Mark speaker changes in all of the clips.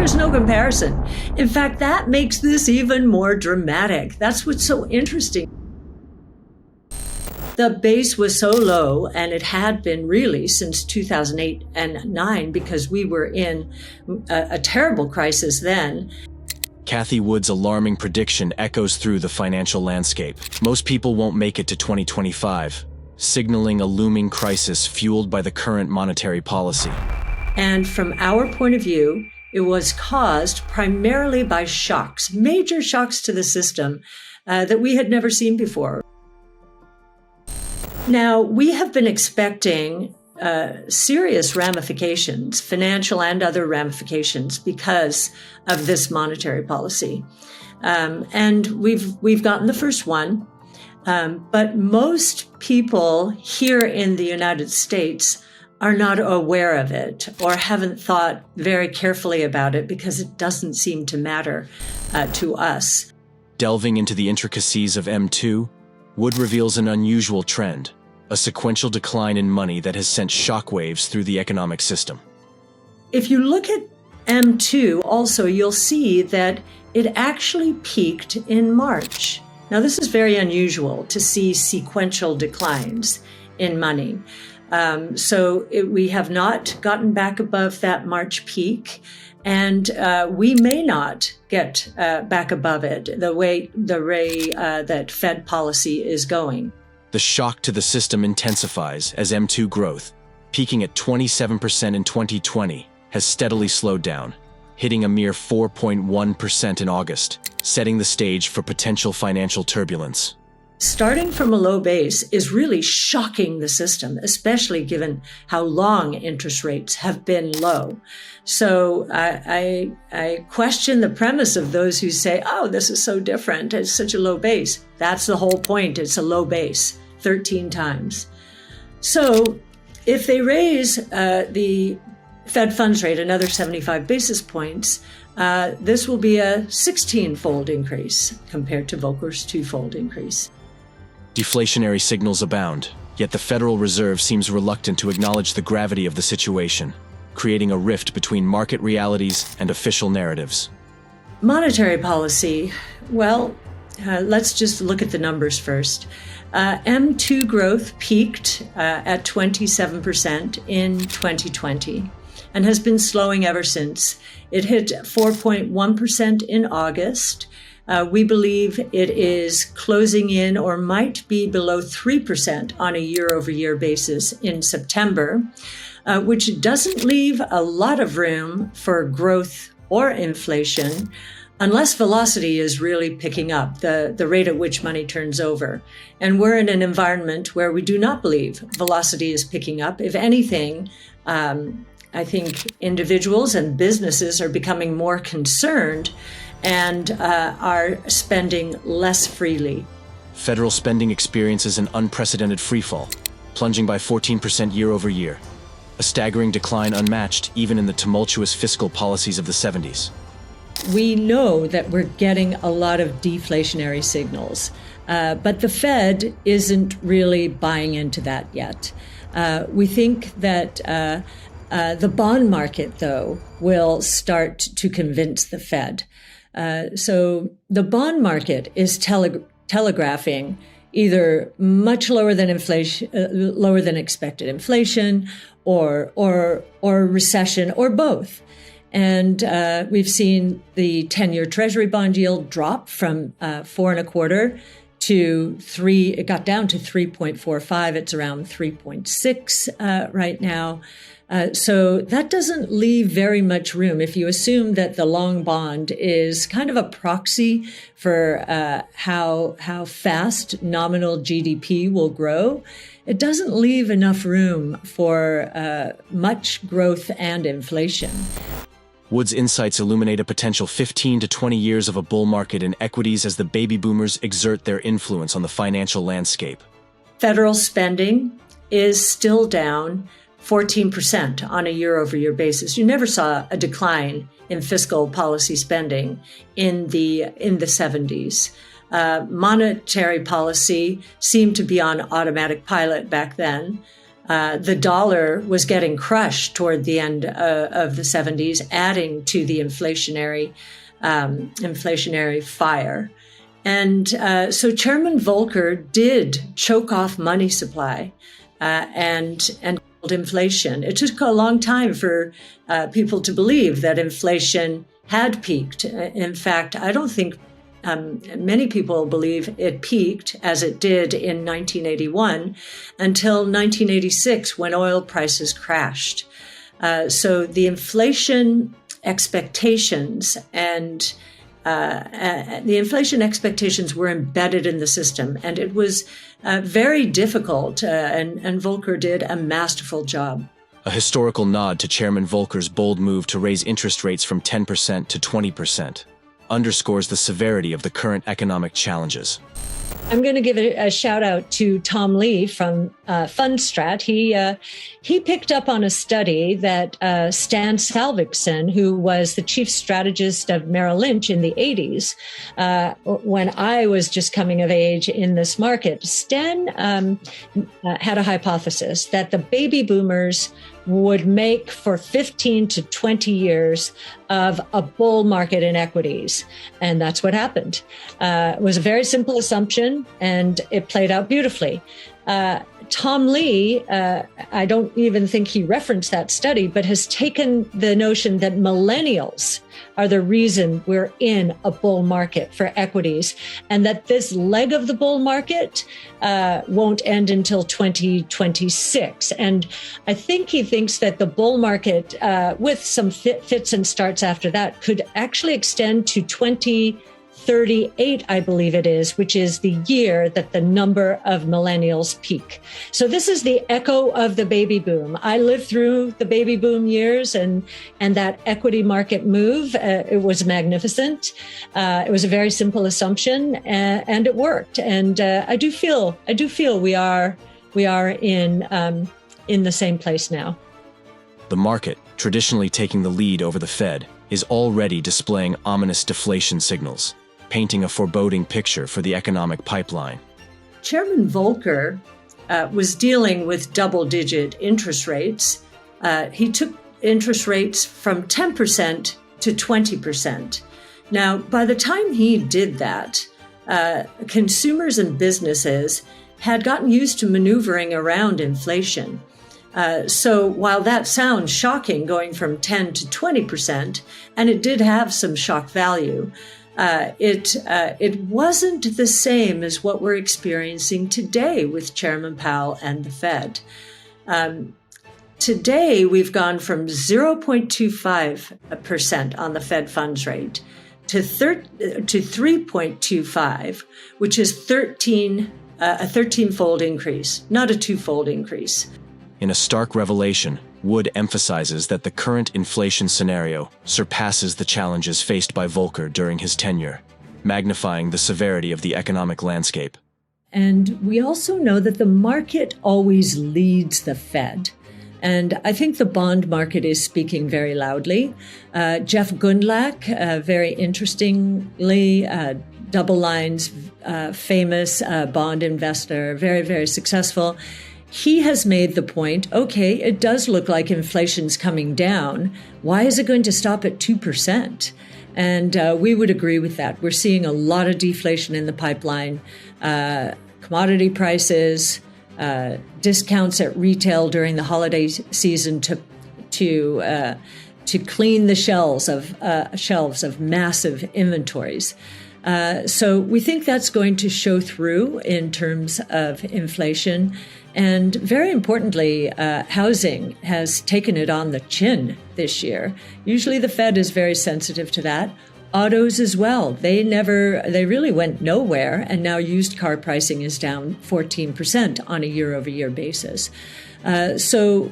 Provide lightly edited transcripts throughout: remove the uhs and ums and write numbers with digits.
Speaker 1: there's no comparison. In fact, that makes this even more dramatic. That's what's so interesting. The base was so low, and it had been really since 2008 and 9, because we were in a terrible crisis then.
Speaker 2: Cathie Wood's alarming prediction echoes through the financial landscape. Most people won't make it to 2025, signaling a looming crisis fueled by the current monetary policy.
Speaker 1: And from our point of view, it was caused primarily by shocks, major shocks to the system that we had never seen before. Now, we have been expecting serious ramifications, financial and other ramifications, because of this monetary policy. And we've gotten the first one. But most people here in the United States are not aware of it or haven't thought very carefully about it because it doesn't seem to matter to us.
Speaker 2: Delving into the intricacies of M2, Wood reveals an unusual trend, a sequential decline in money that has sent shockwaves through the economic system.
Speaker 1: If you look at M2 also, you'll see that it actually peaked in March. Now, this is very unusual to see sequential declines in money. We have not gotten back above that March peak, and we may not get back above it the way that Fed policy is going.
Speaker 2: The shock to the system intensifies as M2 growth, peaking at 27% in 2020, has steadily slowed down, hitting a mere 4.1% in August, setting the stage for potential financial turbulence.
Speaker 1: Starting from a low base is really shocking the system, especially given how long interest rates have been low. So I question the premise of those who say, oh, this is so different. It's such a low base. That's the whole point. It's a low base, 13 times. So if they raise the Fed funds rate another 75 basis points, this will be a 16-fold increase compared to Volcker's 2-fold increase.
Speaker 2: Deflationary signals abound, yet the Federal Reserve seems reluctant to acknowledge the gravity of the situation, creating a rift between market realities and official narratives.
Speaker 1: Monetary policy, well, let's just look at the numbers first. M2 growth peaked at 27% in 2020 and has been slowing ever since. It hit 4.1% in August. We believe it is closing in or might be below 3% on a year-over-year basis in September, which doesn't leave a lot of room for growth or inflation unless velocity is really picking up, the rate at which money turns over. And we're in an environment where we do not believe velocity is picking up. If anything, I think individuals and businesses are becoming more concerned and are spending less freely.
Speaker 2: Federal spending experiences an unprecedented freefall, plunging by 14% year over year, a staggering decline unmatched even in the tumultuous fiscal policies of the 70s.
Speaker 1: We know that we're getting a lot of deflationary signals, but the Fed isn't really buying into that yet. We think that the bond market, though, will start to convince the Fed. So the bond market is telegraphing either much lower than inflation, lower than expected inflation, or recession, or both. And we've seen the 10-year Treasury bond yield drop from 4.25 to 3. It got down to 3.45. It's around 3.6 right now. So that doesn't leave very much room. If you assume that the long bond is kind of a proxy for how fast nominal GDP will grow, it doesn't leave enough room for much growth and inflation.
Speaker 2: Wood's insights illuminate a potential 15 to 20 years of a bull market in equities as the baby boomers exert their influence on the financial landscape.
Speaker 1: Federal spending is still down 14% on a year-over-year basis. You never saw a decline in fiscal policy spending in the 70s. Monetary policy seemed to be on automatic pilot back then. The dollar was getting crushed toward the end of the 70s, adding to the inflationary fire. And so Chairman Volcker did choke off money supply and inflation. It took a long time for people to believe that inflation had peaked. In fact, I don't think many people believe it peaked, as it did in 1981, until 1986 when oil prices crashed. So the inflation expectations were embedded in the system, and it was very difficult, and Volcker did a masterful job.
Speaker 2: A historical nod to Chairman Volcker's bold move to raise interest rates from 10% to 20% underscores the severity of the current economic challenges.
Speaker 1: I'm going to give a shout out to Tom Lee from Fundstrat. He picked up on a study that Stan Salvigson, who was the chief strategist of Merrill Lynch in the 80s, when I was just coming of age in this market, Stan had a hypothesis that the baby boomers would make for 15 to 20 years of a bull market in equities. And that's what happened. It was a very simple assumption, and it played out beautifully. Tom Lee, I don't even think he referenced that study, but has taken the notion that millennials are the reason we're in a bull market for equities, and that this leg of the bull market won't end until 2026. And I think he thinks that the bull market, with some fits and starts after that, could actually extend to 2038, I believe it is, which is the year that the number of millennials peak. So this is the echo of the baby boom. I lived through the baby boom years, and that equity market move. It was magnificent. It was a very simple assumption, and it worked. And I do feel we are in the same place now.
Speaker 2: The market, traditionally taking the lead over the Fed, is already displaying ominous deflation signals, painting a foreboding picture for the economic pipeline.
Speaker 1: Chairman Volcker was dealing with double-digit interest rates. He took interest rates from 10% to 20%. Now, by the time he did that, consumers and businesses had gotten used to maneuvering around inflation. So while that sounds shocking, going from 10 to 20%, and it did have some shock value, it wasn't the same as what we're experiencing today with Chairman Powell and the Fed. Today, we've gone from 0.25% on the Fed funds rate to 3.25, which is a 13-fold increase, not a two-fold increase.
Speaker 2: In a stark revelation, Wood emphasizes that the current inflation scenario surpasses the challenges faced by Volcker during his tenure, magnifying the severity of the economic landscape.
Speaker 1: And we also know that the market always leads the Fed. And I think the bond market is speaking very loudly. Jeff Gundlach, very interestingly, Double Line's famous bond investor, very, very successful. He has made the point, okay, it does look like inflation's coming down. Why is it going to stop at 2%? And we would agree with that. We're seeing a lot of deflation in the pipeline. Commodity prices, discounts at retail during the holiday season to clean the shelves of massive inventories. So we think that's going to show through in terms of inflation. And very importantly, housing has taken it on the chin this year. Usually the Fed is very sensitive to that. Autos as well. They really went nowhere. And now used car pricing is down 14% on a year-over-year basis. So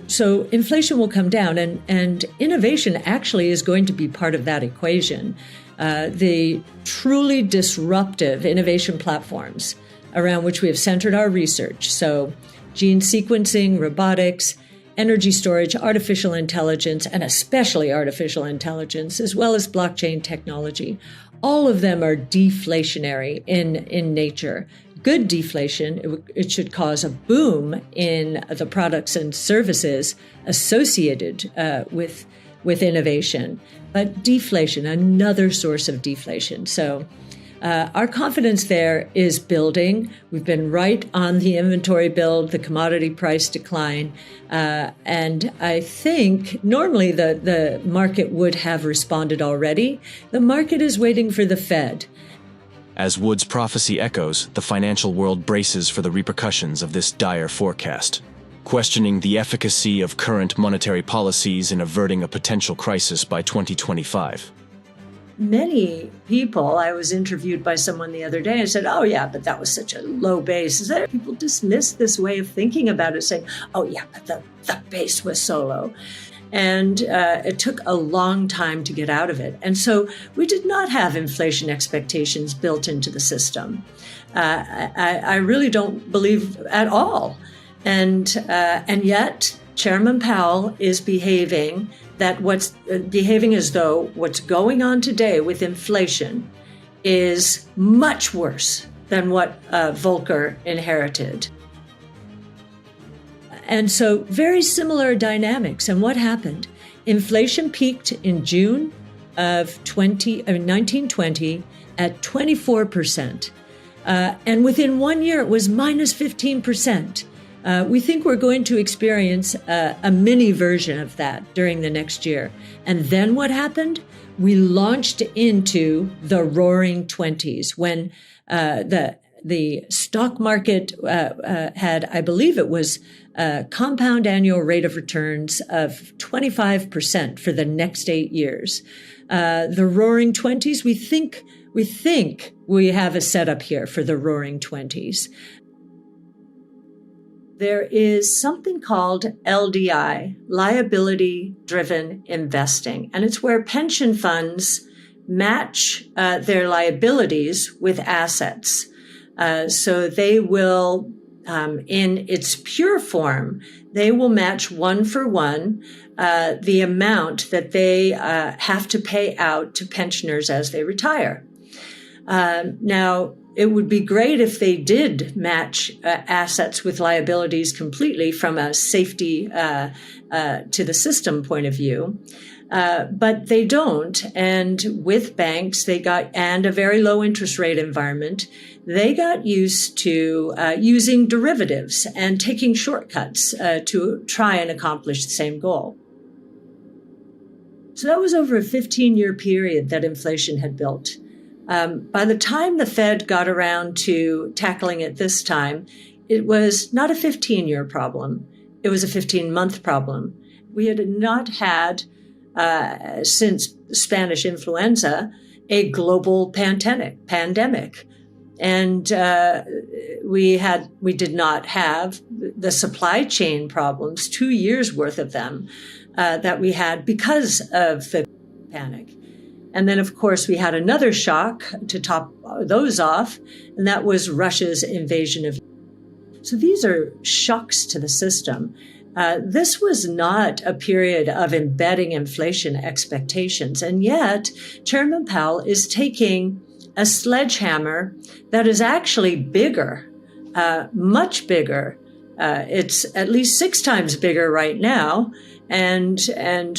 Speaker 1: inflation will come down, and innovation actually is going to be part of that equation. The truly disruptive innovation platforms around which we have centered our research. So gene sequencing, robotics, energy storage, artificial intelligence, and especially artificial intelligence, as well as blockchain technology. All of them are deflationary in nature. good deflation. It should cause a boom in the products and services associated with innovation. But deflation, another source of deflation. So our confidence there is building. We've been right on the inventory build, the commodity price decline. And I think normally the market would have responded already. The market is waiting for the Fed.
Speaker 2: As Wood's prophecy echoes, the financial world braces for the repercussions of this dire forecast, questioning the efficacy of current monetary policies in averting a potential crisis by 2025.
Speaker 1: Many people, I was interviewed by someone the other day and said, oh yeah, but that was such a low base. Is that people dismiss this way of thinking about it, saying, oh yeah, but the base was so low. And it took a long time to get out of it. And so we did not have inflation expectations built into the system. I really don't believe at all. And yet Chairman Powell is behaving as though what's going on today with inflation is much worse than what Volcker inherited. And so very similar dynamics. And what happened? Inflation peaked in June of 1920 at 24%. And within 1 year, it was minus 15%. We think we're going to experience a mini version of that during the next year. And then what happened? We launched into the roaring 20s when the stock market had, I believe it was a compound annual rate of returns of 25% for the next 8 years. The roaring 20s, we think we have a setup here for the roaring 20s. There is something called LDI, liability-driven investing, and it's where pension funds match their liabilities with assets. So they will, in its pure form, they will match one for one the amount that they have to pay out to pensioners as they retire. Now, it would be great if they did match assets with liabilities completely from a safety to the system point of view. But they don't. And with banks, and a very low interest rate environment, they got used to using derivatives and taking shortcuts to try and accomplish the same goal. So that was over a 15-year period that inflation had built. By the time the Fed got around to tackling it this time, it was not a 15-year problem. It was a 15-month problem. We had not had, since Spanish influenza, a global pandemic. And we did not have the supply chain problems, 2 years worth of them, that we had because of the panic. And then, of course, we had another shock to top those off, and that was Russia's invasion of Ukraine. So these are shocks to the system. This was not a period of embedding inflation expectations, and yet Chairman Powell is taking a sledgehammer that is actually bigger, much bigger. It's at least 6 times bigger right now, and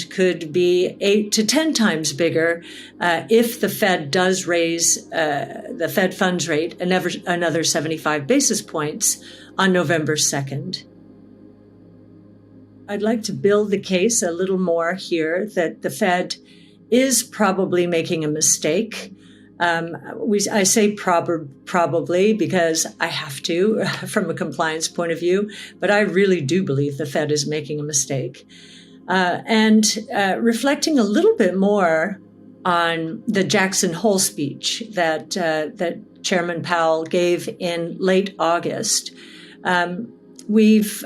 Speaker 1: could be 8 to 10 times bigger if the Fed does raise the Fed funds rate another 75 basis points on November 2nd. I'd like to build the case a little more here that the Fed is probably making a mistake. I say probably because I have to from a compliance point of view, but I really do believe the Fed is making a mistake. And reflecting a little bit more on the Jackson Hole speech that Chairman Powell gave in late August, we've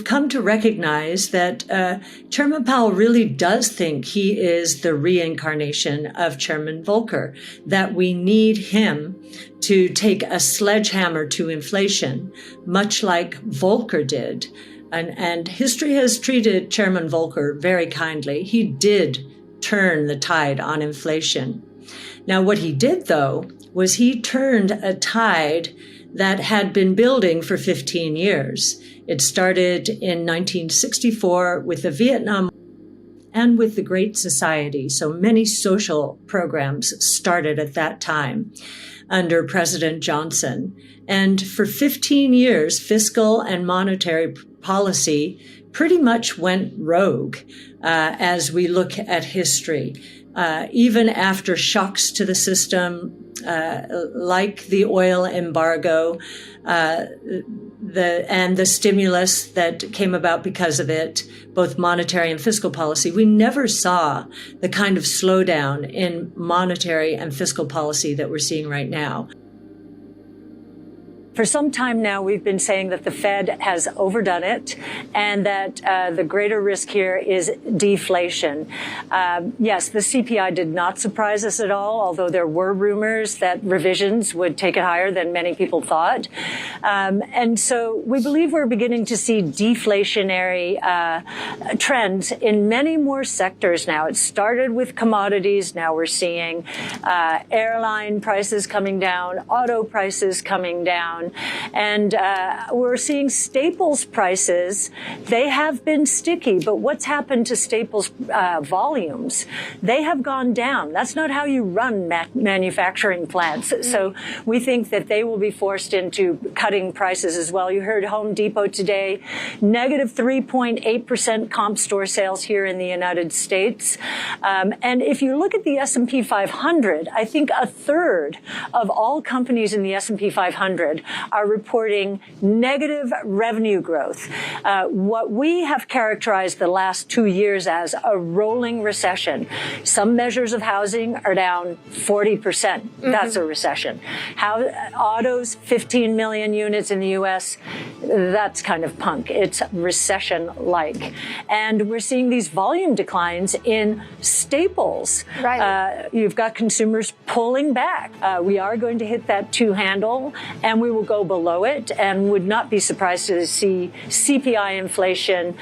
Speaker 1: come to recognize that Chairman Powell really does think he is the reincarnation of Chairman Volcker, that we need him to take a sledgehammer to inflation, much like Volcker did. And history has treated Chairman Volcker very kindly. He did turn the tide on inflation. Now, what he did, though, was he turned a tide that had been building for 15 years. It started in 1964 with the Vietnam and with the Great Society. So many social programs started at that time under President Johnson. And for 15 years, fiscal and monetary policy pretty much went rogue as we look at history. Even after shocks to the system, like the oil embargo, the stimulus that came about because of it, both monetary and fiscal policy, we never saw the kind of slowdown in monetary and fiscal policy that we're seeing right now. For some time now, we've been saying that the Fed has overdone it and that the greater risk here is deflation. Yes, the CPI did not surprise us at all, although there were rumors that revisions would take it higher than many people thought. And so we believe we're beginning to see deflationary trends in many more sectors now. It started with commodities. Now we're seeing airline prices coming down, auto prices coming down. And we're seeing staples prices. They have been sticky, but what's happened to staples volumes? They have gone down. That's not how you run manufacturing plants. So we think that they will be forced into cutting prices as well. You heard Home Depot today, negative 3.8% comp store sales here in the United States. And if you look at the S&P 500, I think a third of all companies in the S&P 500 are reporting negative revenue growth. What we have characterized the last 2 years as a rolling recession. Some measures of housing are down 40%. That's a recession. Autos, 15 million units in the U.S., that's kind of punk. It's recession-like. And we're seeing these volume declines in staples. Right. You've got consumers pulling back. We are going to hit that 2 handle, and we will go below it, and would not be surprised to see CPI inflation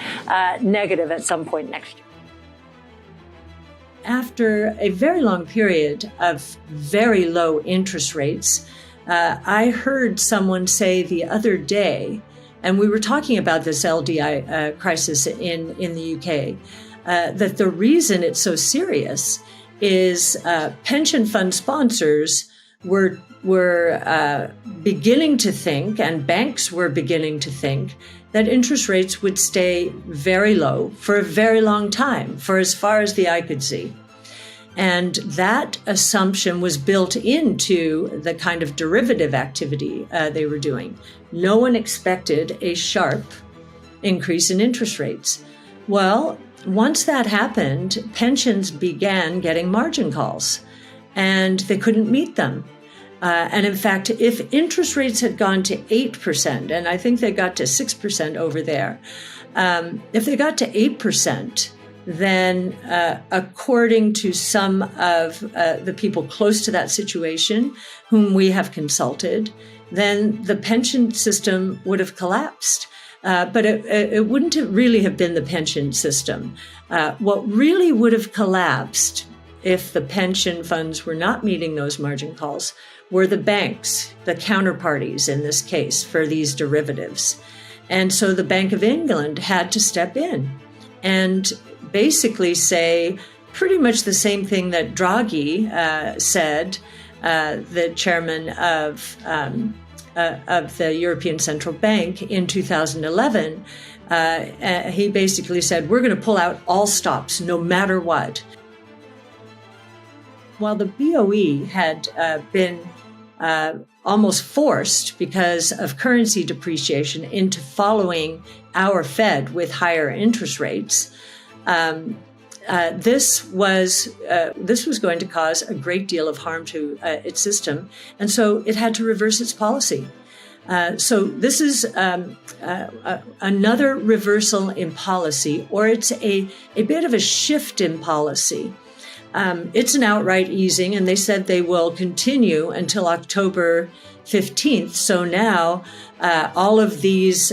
Speaker 1: negative at some point next year. After a very long period of very low interest rates, I heard someone say the other day, and we were talking about this LDI crisis in the UK, that the reason it's so serious is pension fund sponsors were beginning to think, and banks were beginning to think, that interest rates would stay very low for a very long time, for as far as the eye could see. And that assumption was built into the kind of derivative activity they were doing. No one expected a sharp increase in interest rates. Well, once that happened, pensions began getting margin calls, and they couldn't meet them. And in fact, if interest rates had gone to 8%, and I think they got to 6% over there, if they got to 8%, then according to some of the people close to that situation, whom we have consulted, then the pension system would have collapsed. But it wouldn't really have been the pension system. What really would have collapsed if the pension funds were not meeting those margin calls were the banks, the counterparties in this case for these derivatives. And so the Bank of England had to step in and basically say pretty much the same thing that Draghi said, the chairman of the European Central Bank in 2011. He basically said, we're going to pull out all stops no matter what. While the BOE had been almost forced because of currency depreciation into following our Fed with higher interest rates, this was going to cause a great deal of harm to its system, and so it had to reverse its policy. So this is another reversal in policy, or it's a bit of a shift in policy. It's an outright easing, and they said they will continue until October 15th. So now all of these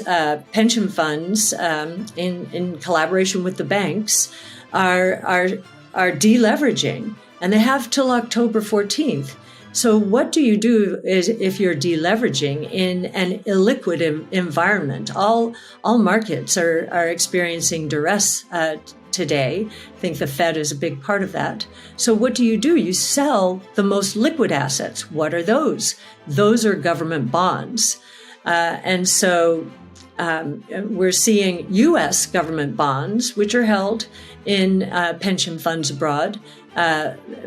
Speaker 1: pension funds, in collaboration with the banks, are deleveraging, and they have till October 14th. So what do you do if you're deleveraging in an illiquid environment? All markets are experiencing duress today. I think the Fed is a big part of that. So what do? You sell the most liquid assets. What are those? Those are government bonds. And so we're seeing U.S. government bonds, which are held in pension funds abroad,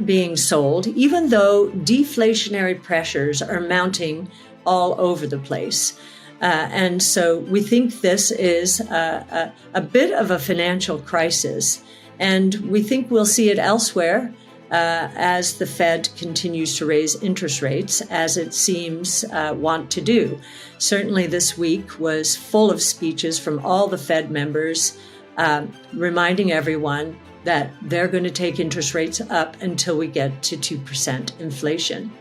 Speaker 1: being sold, even though deflationary pressures are mounting all over the place. And so we think this is a bit of a financial crisis, and we think we'll see it elsewhere as the Fed continues to raise interest rates, as it seems want to do. Certainly this week was full of speeches from all the Fed members reminding everyone that they're going to take interest rates up until we get to 2% inflation.